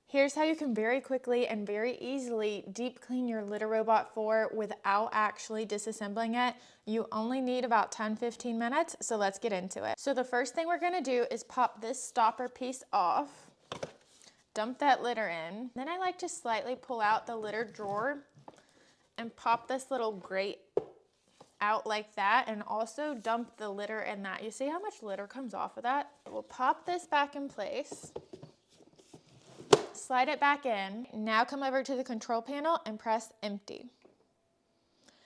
Here's how you can very quickly and very easily deep clean your litter robot without actually disassembling it. You only need about 10-15 minutes, so let's get into it. So the first thing we're gonna do is pop this stopper piece off, dump that litter in. Then I like to slightly pull out the litter drawer and pop this little grate out like that, and also dump the litter in that. You see how much litter comes off of that? We'll pop this back in place. Slide it back in. Now come over to the control panel and press empty.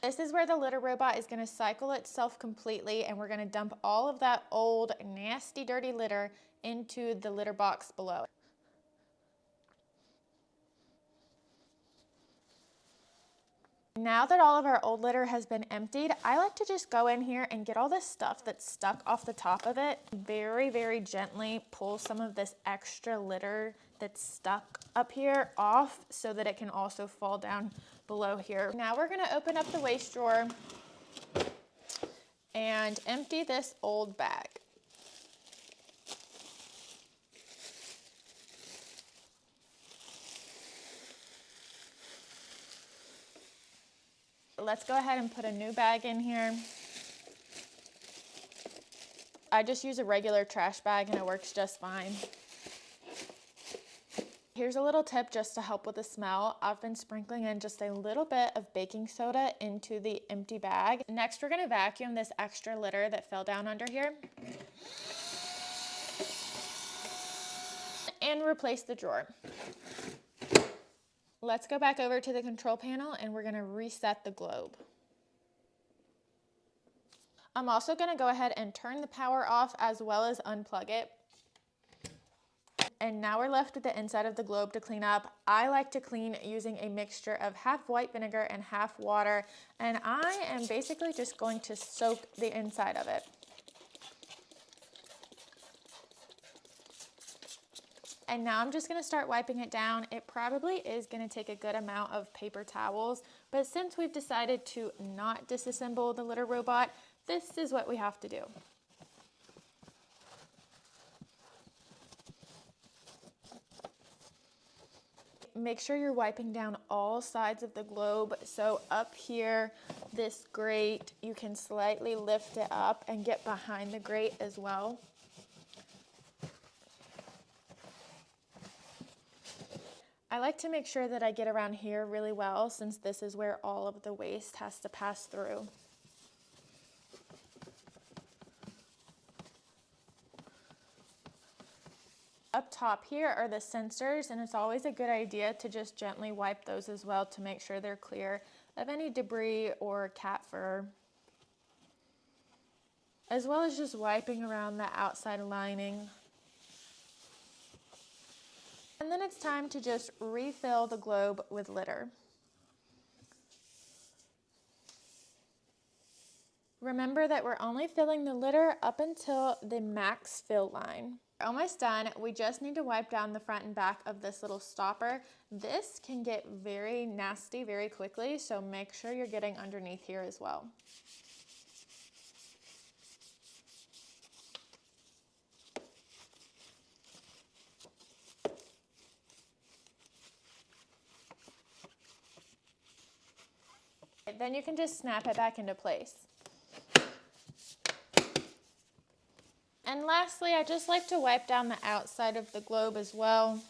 This is where the litter robot is going to cycle itself completely, and we're going to dump all of that old, nasty, dirty litter into the litter box below. Now that all of our old litter has been emptied, I like to just go in here and get all this stuff that's stuck off the top of it. Very, very gently pull some of this extra litter that's stuck up here off so that it can also fall down below here. Now we're gonna open up the waste drawer and empty this old bag. Let's go ahead and put a new bag in here. I just use a regular trash bag and it works just fine. Here's a little tip just to help with the smell. I've been sprinkling in just a little bit of baking soda into the empty bag. Next, we're gonna vacuum this extra litter that fell down under here and replace the drawer. Let's go back over to the control panel and we're gonna reset the globe. I'm also gonna go ahead and turn the power off as well as unplug it. And now we're left with the inside of the globe to clean up. I like to clean using a mixture of half white vinegar and half water, and I am basically just going to soak the inside of it. And now I'm just gonna start wiping it down. It probably is gonna take a good amount of paper towels, but since we've decided to not disassemble the litter robot, this is what we have to do. Make sure you're wiping down all sides of the globe. So up here, this grate, you can slightly lift it up and get behind the grate as well. I like to make sure that I get around here really well since this is where all of the waste has to pass through. Up top here are the sensors, and it's always a good idea to just gently wipe those as well to make sure they're clear of any debris or cat fur, as well as just wiping around the outside lining. And then it's time to just refill the globe with litter. Remember that we're only filling the litter up until the max fill line. We're almost done. We just need to wipe down the front and back of this little stopper. This can get very nasty very quickly, so make sure you're getting underneath here as well. Then you can just snap it back into place. And lastly, I just like to wipe down the outside of the globe as well.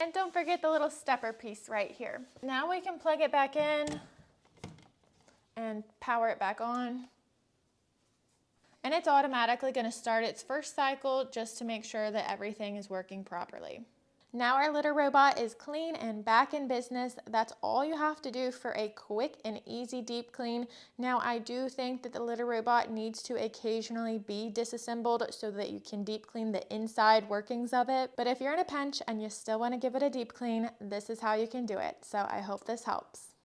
And don't forget the little stepper piece right here. Now we can plug it back in and power it back on. And it's automatically going to start its first cycle just to make sure that everything is working properly. Now our litter robot is clean and back in business. That's all you have to do for a quick and easy deep clean. Now I do think that the litter robot needs to occasionally be disassembled so that you can deep clean the inside workings of it. But if you're in a pinch and you still want to give it a deep clean, this is how you can do it. So I hope this helps.